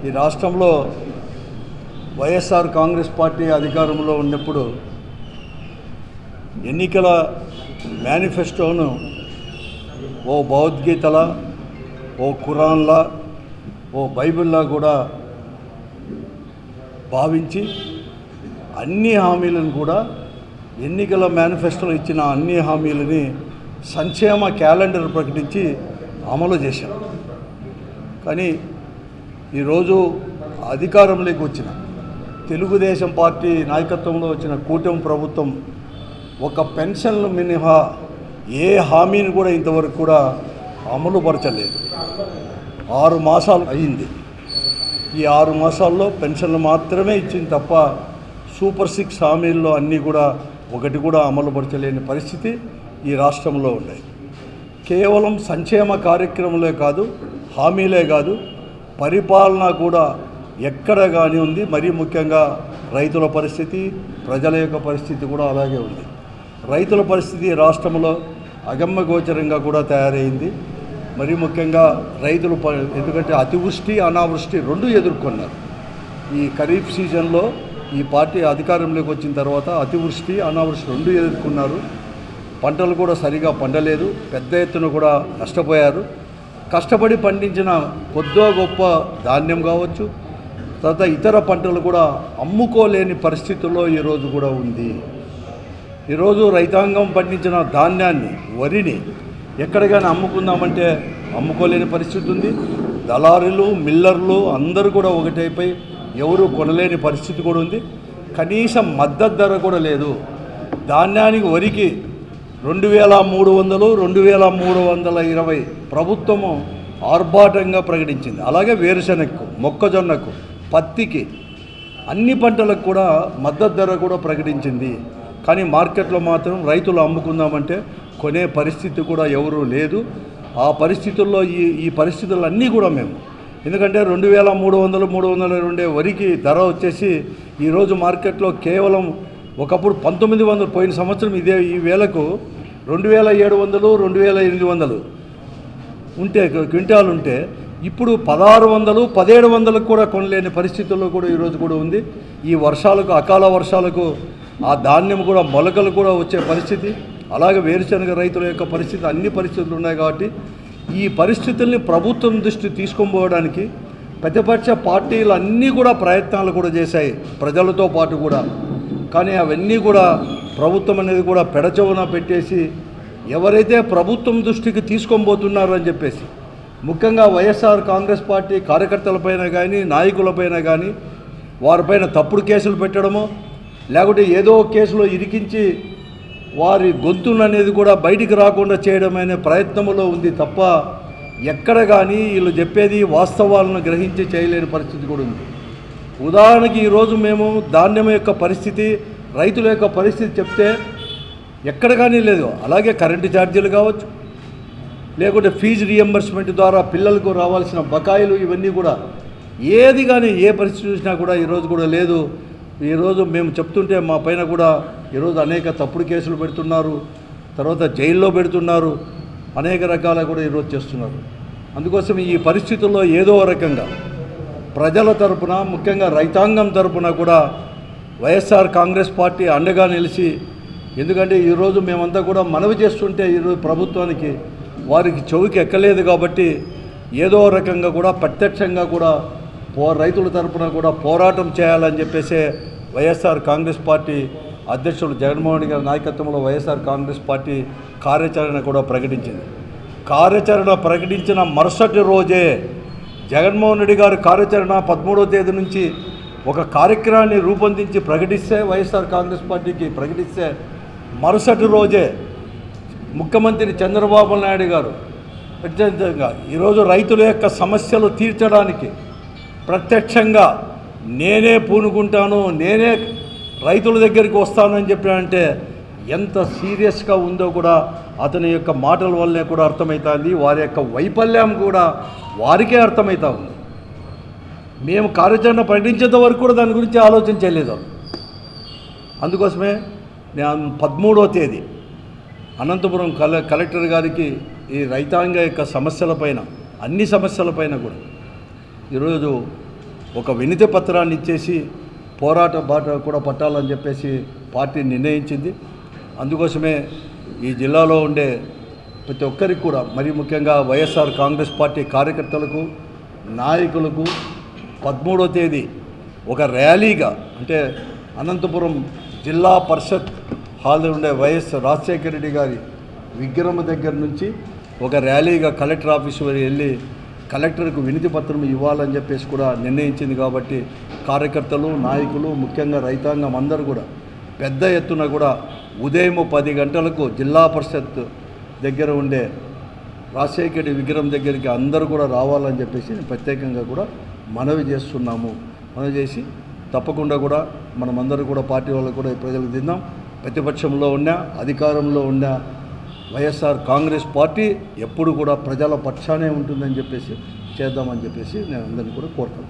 ఈ రాష్ట్రంలో వైఎస్ఆర్ కాంగ్రెస్ పార్టీ అధికారంలో ఉన్నప్పుడు ఎన్నికల మేనిఫెస్టోను ఓ భగవద్గీతలా, ఓ ఖురాన్లా, ఓ బైబిల్లా కూడా భావించి అన్ని హామీలను కూడా ఎన్నికల మేనిఫెస్టోలో ఇచ్చిన అన్ని హామీలని సంక్షేమ క్యాలెండర్ ప్రకటించి అమలు చేశాం. కానీ ఈరోజు అధికారంలోకి వచ్చిన తెలుగుదేశం పార్టీ నాయకత్వంలో వచ్చిన కూటమి ప్రభుత్వం ఒక పెన్షన్లు మినహా ఏ హామీని కూడా ఇంతవరకు కూడా అమలు పరచలేదు. 6 మాసాలు అయింది. ఈ 6 మాసాల్లో పెన్షన్లు మాత్రమే ఇచ్చింది తప్ప సూపర్ 6 హామీల్లో అన్నీ కూడా ఒకటి కూడా అమలు పరచలేని పరిస్థితి ఈ రాష్ట్రంలో ఉన్నాయి. కేవలం సంక్షేమ కార్యక్రమాలే కాదు, హామీలే కాదు, పరిపాలన కూడా ఎక్కడ కానీ ఉంది. మరీ ముఖ్యంగా రైతుల పరిస్థితి, ప్రజల యొక్క పరిస్థితి కూడా అలాగే ఉంది. రైతుల పరిస్థితి రాష్ట్రంలో అగమ్యగోచరంగా కూడా తయారైంది. మరీ ముఖ్యంగా రైతులు ఎందుకంటే అతివృష్టి అనావృష్టి రెండు ఎదుర్కొన్నారు. ఈ ఖరీఫ్ సీజన్లో ఈ పార్టీ అధికారంలోకి వచ్చిన తర్వాత అతివృష్టి అనావృష్టి రెండు ఎదుర్కొన్నారు. పంటలు కూడా సరిగా పండలేదు, పెద్ద ఎత్తున కూడా నష్టపోయారు. కష్టపడి పండించిన కొద్దో గొప్ప ధాన్యం కావచ్చు, తర్వాత ఇతర పంటలు కూడా అమ్ముకోలేని పరిస్థితుల్లో ఈరోజు కూడా ఉంది. ఈరోజు రైతాంగం పండించిన ధాన్యాన్ని, వరిని ఎక్కడికైనా అమ్ముకుందామంటే అమ్ముకోలేని పరిస్థితి ఉంది. దళారులు, మిల్లర్లు అందరూ కూడా ఒకటైపోయి ఎవరు కొనలేని పరిస్థితి కూడా ఉంది. కనీసం మద్దతు ధర కూడా లేదు. ధాన్యానికి, వరికి 2300, 2320 ప్రభుత్వము ఆర్భాటంగా ప్రకటించింది. అలాగే వేరుశనగకు, మొక్కజొన్నకు, పత్తికి, అన్ని పంటలకు కూడా మద్దతు ధర కూడా ప్రకటించింది. కానీ మార్కెట్లో మాత్రం రైతులు అమ్ముకుందామంటే కొనే పరిస్థితి కూడా ఎవరూ లేదు. ఆ పరిస్థితుల్లో ఈ పరిస్థితులన్నీ కూడా మేము, ఎందుకంటే 2300, 320 వరికి ధర వచ్చేసి ఈరోజు మార్కెట్లో కేవలం ఒకప్పుడు 1900 పోయిన సంవత్సరం ఈ వేలకు 2700, 2800 ఉంటే క్వింటాలు ఉంటే ఇప్పుడు 1600, 1700 కూడా కొనలేని పరిస్థితుల్లో కూడా ఈరోజు కూడా ఉంది. ఈ వర్షాలకు, అకాల వర్షాలకు ఆ ధాన్యం కూడా మొలకలు కూడా వచ్చే పరిస్థితి, అలాగే వేరుశనగ రైతుల యొక్క పరిస్థితి, అన్ని పరిస్థితులు ఉన్నాయి. కాబట్టి ఈ పరిస్థితుల్ని ప్రభుత్వం దృష్టి తీసుకొని పోవడానికి ప్రతిపక్ష పార్టీలు అన్నీ కూడా ప్రయత్నాలు కూడా చేశాయి, ప్రజలతో పాటు కూడా. కానీ అవన్నీ కూడా ప్రభుత్వం అనేది కూడా పెడచెవున పెట్టేసి ఎవరైతే ప్రభుత్వం దృష్టికి తీసుకొని పోతున్నారో అని చెప్పేసి, ముఖ్యంగా వైఎస్ఆర్ కాంగ్రెస్ పార్టీ కార్యకర్తలపైన కానీ, నాయకులపైన కానీ వారిపైన తప్పుడు కేసులు పెట్టడమో, లేకుంటే ఏదో కేసులో ఇరికించి వారి గొంతులు అనేది కూడా బయటికి రాకుండా చేయడమనే ప్రయత్నంలో ఉంది తప్ప ఎక్కడ కానీ వీళ్ళు చెప్పేది వాస్తవాలను గ్రహించి చేయలేని పరిస్థితి కూడా ఉంది. ఉదాహరణకి ఈరోజు మేము ధాన్యం యొక్క పరిస్థితి, రైతుల యొక్క పరిస్థితి చెప్తే ఎక్కడ కానీ లేదు. అలాగే కరెంటు ఛార్జీలు కావచ్చు, లేకుంటే ఫీజు రియంబర్స్మెంట్ ద్వారా పిల్లలకు రావాల్సిన బకాయిలు, ఇవన్నీ కూడా ఏది కానీ ఏ పరిస్థితి చూసినా కూడా ఈరోజు కూడా లేదు. ఈరోజు మేము చెప్తుంటే మా పైన కూడా ఈరోజు అనేక తప్పుడు కేసులు పెడుతున్నారు, తర్వాత జైల్లో పెడుతున్నారు, అనేక రకాల కూడా ఈరోజు చేస్తున్నారు. అందుకోసం ఈ పరిస్థితుల్లో ఏదో రకంగా ప్రజల తరపున, ముఖ్యంగా రైతాంగం తరపున కూడా వైఎస్ఆర్ కాంగ్రెస్ పార్టీ అండగా నిలిచి, ఎందుకంటే ఈరోజు మేమంతా కూడా మనవి చేస్తుంటే ఈరోజు ప్రభుత్వానికి వారికి చెవికి ఎక్కలేదు కాబట్టి ఏదో రకంగా కూడా ప్రత్యక్షంగా కూడా రైతుల తరపున కూడా పోరాటం చేయాలని చెప్పేసి వైఎస్ఆర్ కాంగ్రెస్ పార్టీ అధ్యక్షుడు జగన్మోహన్ రెడ్డి గారి నాయకత్వంలో వైఎస్ఆర్ కాంగ్రెస్ పార్టీ కార్యాచరణ కూడా ప్రకటించింది. కార్యాచరణ ప్రకటించిన మరుసటి రోజే జగన్మోహన్ రెడ్డి గారి కార్యాచరణ 13వ తేదీ నుంచి ఒక కార్యక్రమాన్ని రూపొందించి ప్రకటిస్తే, వైఎస్ఆర్ కాంగ్రెస్ పార్టీకి ప్రకటిస్తే మరుసటి రోజే ముఖ్యమంత్రి చంద్రబాబు నాయుడు గారు ప్రత్యేకంగా ఈరోజు రైతుల యొక్క సమస్యలు తీర్చడానికి ప్రత్యక్షంగా నేనే పూనుకుంటాను, నేనే రైతుల దగ్గరికి వస్తానని చెప్పానంటే ఎంత సీరియస్గా ఉందో కూడా అతని యొక్క మాటల వల్లే కూడా అర్థమవుతుంది. వారి యొక్క వైఫల్యం కూడా వారికే అర్థమవుతా ఉంది. మేము కార్యాచరణ ప్రకటించేంత వరకు కూడా దాని గురించి ఆలోచన చేయలేదు. అందుకోసమే నేను 13వ తేదీ అనంతపురం కలెక్టర్ గారికి ఈ రైతాంగ యొక్క సమస్యలపైన, అన్ని సమస్యలపైన కూడా ఈరోజు ఒక వినతి పత్రాన్ని ఇచ్చేసి పోరాట బాట కూడా పట్టాలని చెప్పేసి పార్టీ నిర్ణయించింది. అందుకోసమే ఈ జిల్లాలో ఉండే ప్రతి ఒక్కరికి కూడా మరి ముఖ్యంగా వైఎస్ఆర్ కాంగ్రెస్ పార్టీ కార్యకర్తలకు నాయకులకు 13వ తేదీ ఒక ర్యాలీగా అంటే అనంతపురం జిల్లా పరిషత్ హాల్లో ఉండే వైఎస్ రాజశేఖర రెడ్డి గారి విగ్రహం దగ్గర నుంచి ఒక ర్యాలీగా కలెక్టర్ ఆఫీస్ వరకు వెళ్ళి కలెక్టర్కు వినతి పత్రం ఇవ్వాలని చెప్పేసి కూడా నిర్ణయించింది. కాబట్టి కార్యకర్తలు నాయకులు ముఖ్యంగా రైతాంగం అందరూ కూడా పెద్ద ఎత్తున కూడా ఉదయం 10 గంటలకు జిల్లా పరిషత్ దగ్గర ఉండే రాజశేఖర రెడ్డి విగ్రహం దగ్గరికి అందరూ కూడా రావాలని చెప్పేసి ప్రత్యేకంగా కూడా మనవి చేస్తున్నాము. మనవి చేసి తప్పకుండా కూడా మనమందరూ కూడా పార్టీ వాళ్ళు కూడా ప్రజలకు తిందాం. ప్రతిపక్షంలో ఉన్న అధికారంలో ఉన్న వైఎస్ఆర్ కాంగ్రెస్ పార్టీ ఎప్పుడు కూడా ప్రజల పక్షానే ఉంటుందని చెప్పేసి చేద్దామని చెప్పేసి నేను అందరినీ కూడా కోరుతాను.